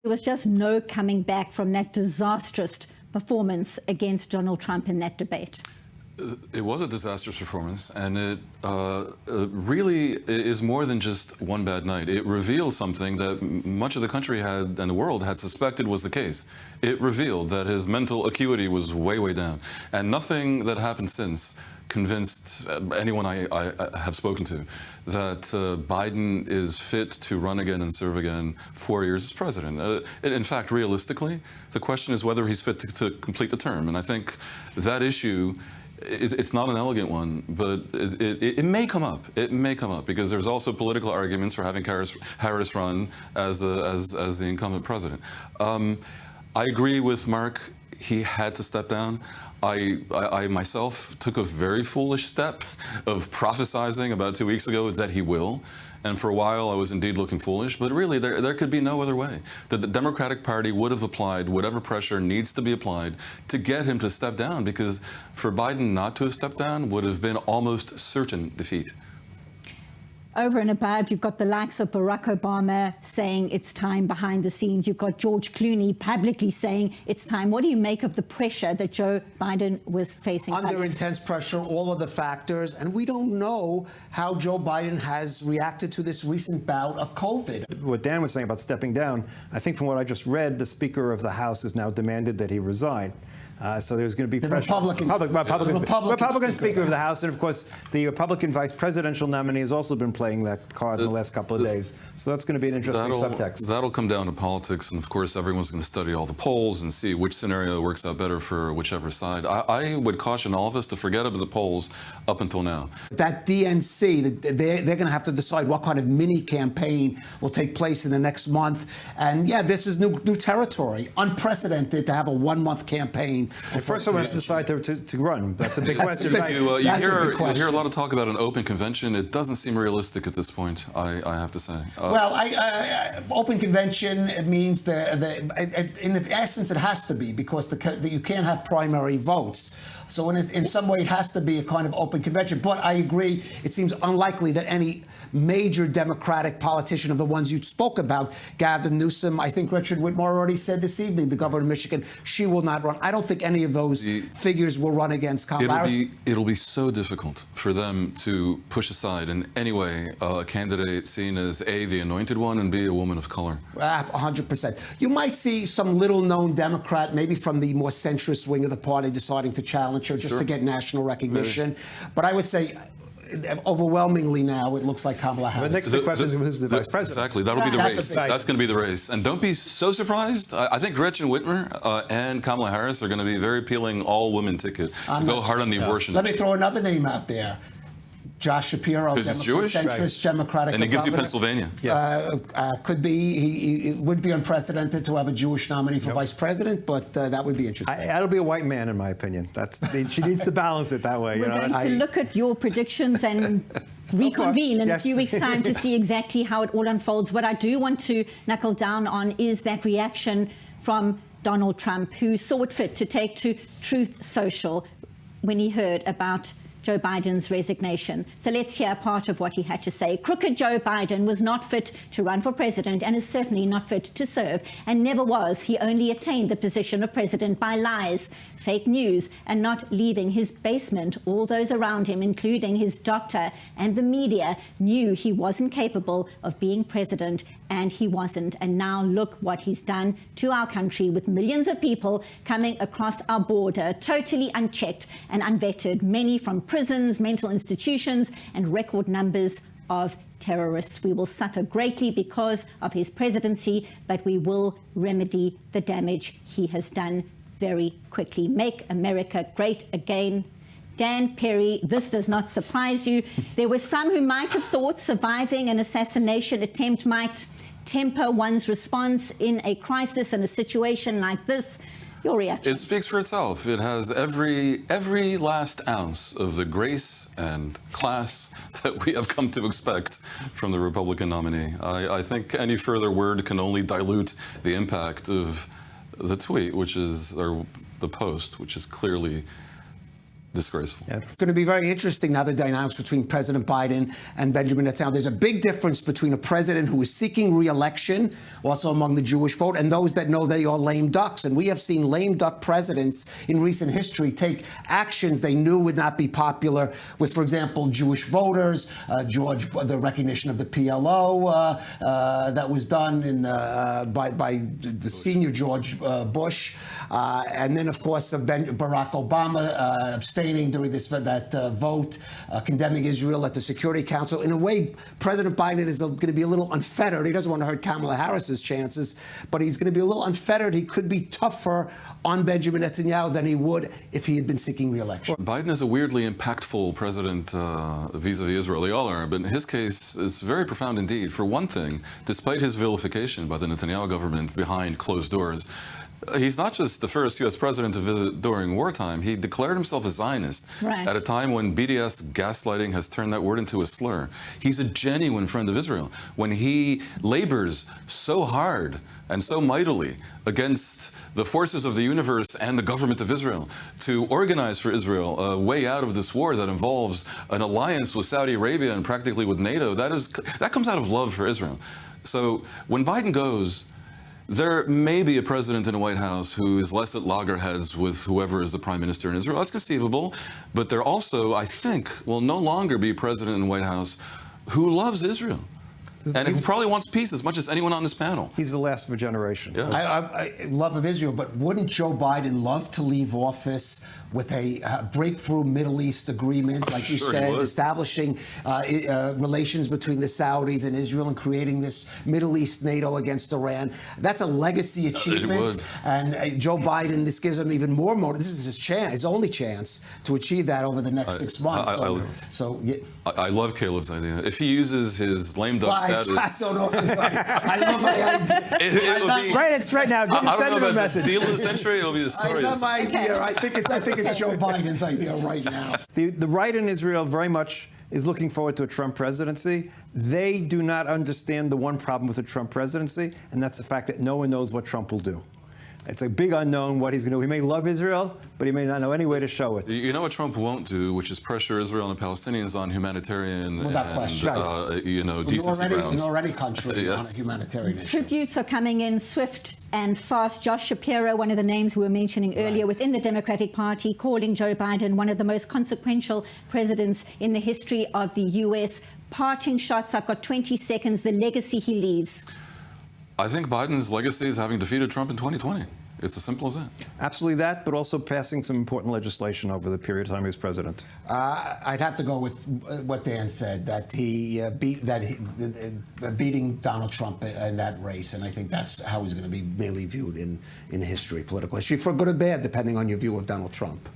There was just no coming back from that disastrous performance against Donald Trump in that debate. It was a disastrous performance, and it really is more than just one bad night. It revealed something that much of the country had and the world had suspected was the case. It revealed that his mental acuity was way, way down, and nothing that happened since convinced anyone I have spoken to that Biden is fit to run again and serve again 4 years as president. In fact, realistically, the question is whether he's fit to complete the term, and I think that issue, it's not an elegant one, but it may come up. It may come up because there's also political arguments for having Harris run as the incumbent president. I agree with Mark. He had to step down. I myself took a very foolish step of prophesizing about 2 weeks ago that he will. And for a while, I was indeed looking foolish, but really, there could be no other way. The Democratic Party would have applied whatever pressure needs to be applied to get him to step down, because for Biden not to have stepped down would have been almost certain defeat. Over and above, you've got the likes of Barack Obama saying it's time behind the scenes. You've got George Clooney publicly saying it's time. What do you make of the pressure that Joe Biden was facing? Under intense pressure, all of the factors, and we don't know how Joe Biden has reacted to this recent bout of COVID. What Dan was saying about stepping down, I think from what I just read, the Speaker of the House has now demanded that he resign. So there's going to be pressure. Republican Speaker of the House, and of course the Republican Vice Presidential nominee has also been playing that card in the last couple of days. So that's going to be an interesting subtext. That'll come down to politics, and of course everyone's going to study all the polls and see which scenario works out better for whichever side. I would caution all of us to forget about the polls up until now. That DNC, they're going to have to decide what kind of mini campaign will take place in the next month. And yeah, this is new territory, unprecedented to have a 1 month campaign. And first someone has to decide to run. That's a big question. You hear a lot of talk about an open convention. It doesn't seem realistic at this point, I have to say. Open convention, it means in the essence it has to be, because you can't have primary votes. So in some way it has to be a kind of open convention. But I agree, it seems unlikely that any major Democratic politician of the ones you spoke about, Gavin Newsom, I think Richard Whitmore already said this evening, the governor of Michigan, she will not run. I don't think any of those figures will run against Kamala Harris. It'll be so difficult for them to push aside in any way a candidate seen as A, the anointed one, and B, a woman of color. 100%. You might see some little-known Democrat, maybe from the more centrist wing of the party, deciding to challenge her just to get national recognition. But I would say, overwhelmingly now, it looks like Kamala Harris. The next big question is who's the vice president. Exactly, that'll be the race. That's going to be the race. And don't be so surprised. I think Gretchen Whitmer and Kamala Harris are going to be very appealing all-women ticket to go hard on the abortion. Let me throw another name out there. Josh Shapiro, centrist Democratic, and it gives you Pennsylvania. Could be. It would be unprecedented to have a Jewish nominee for vice president, but that would be interesting. That'll be a white man, in my opinion. She needs to balance it that way. We're going to look at your predictions and reconvene in a few weeks' time to see exactly how it all unfolds. What I do want to knuckle down on is that reaction from Donald Trump, who saw it fit to take to Truth Social when he heard about Joe Biden's resignation. So let's hear part of what he had to say. Crooked Joe Biden was not fit to run for president and is certainly not fit to serve, and never was. He only attained the position of president by lies, fake news, and not leaving his basement. All those around him, including his doctor and the media, knew he wasn't capable of being president, and he wasn't. And now look what he's done to our country, with millions of people coming across our border, totally unchecked and unvetted, many from prisons, mental institutions, and record numbers of terrorists. We will suffer greatly because of his presidency, but we will remedy the damage he has done very quickly. Make America great again. Dan Perry, this does not surprise you. There were some who might have thought surviving an assassination attempt might temper one's response in a crisis and a situation like this. Your reaction? It speaks for itself. It has every last ounce of the grace and class that we have come to expect from the Republican nominee. I think any further word can only dilute the impact of the tweet, or the post, which is clearly disgraceful. Yeah. It's going to be very interesting now, the dynamics between President Biden and Benjamin Netanyahu. There's a big difference between a president who is seeking re-election, also among the Jewish vote, and those that know they are lame ducks. And we have seen lame duck presidents in recent history take actions they knew would not be popular with, for example, Jewish voters, the recognition of the PLO that was done by the senior George Bush. And then, of course, Barack Obama abstaining during that vote, condemning Israel at the Security Council. In a way, President Biden is going to be a little unfettered. He doesn't want to hurt Kamala Harris's chances, but he's going to be a little unfettered. He could be tougher on Benjamin Netanyahu than he would if he had been seeking re-election. Biden is a weirdly impactful president vis-a-vis Israel. They all are, but in his case, is very profound indeed. For one thing, despite his vilification by the Netanyahu government behind closed doors, he's not just the first U.S. president to visit during wartime. He declared himself a Zionist at a time when BDS gaslighting has turned that word into a slur. He's a genuine friend of Israel. When he labors so hard and so mightily against the forces of the universe and the government of Israel to organize for Israel a way out of this war that involves an alliance with Saudi Arabia and practically with NATO, that comes out of love for Israel. So when Biden goes, there may be a president in the White House who is less at loggerheads with whoever is the prime minister in Israel. That's conceivable. But there also, I think, will no longer be a president in the White House who loves Israel. And who probably wants peace as much as anyone on this panel. He's the last of a generation. Yeah. I love of Israel, but wouldn't Joe Biden love to leave office with a breakthrough Middle East agreement, like you said, establishing relations between the Saudis and Israel and creating this Middle East NATO against Iran? That's a legacy achievement. It would. And Joe Biden, this gives him even more motive. This is his chance, his only chance to achieve that over the next 6 months. I love Caleb's idea. If he uses his lame duck status, I don't know. I love my idea. Right, it's right now. Send him a message. Deal of the century. It'll be the story. I love my idea. I think it's Joe Biden's idea right now. The right in Israel very much is looking forward to a Trump presidency. They do not understand the one problem with the Trump presidency, and that's the fact that no one knows what Trump will do. It's a big unknown what he's going to do. He may love Israel, but he may not know any way to show it. You know what Trump won't do, which is pressure Israel and the Palestinians on humanitarian decency grounds. An already country on a humanitarian issue. Tributes are coming in swift and fast. Josh Shapiro, one of the names we were mentioning earlier within the Democratic Party, calling Joe Biden one of the most consequential presidents in the history of the U.S. Parting shots. I've got 20 seconds. The legacy he leaves. I think Biden's legacy is having defeated Trump in 2020. It's as simple as that. Absolutely that, but also passing some important legislation over the period of time he was president. I'd have to go with what Dan said, that he beating Donald Trump in that race, and I think that's how he's going to be mainly viewed in history, political history, for good or bad, depending on your view of Donald Trump.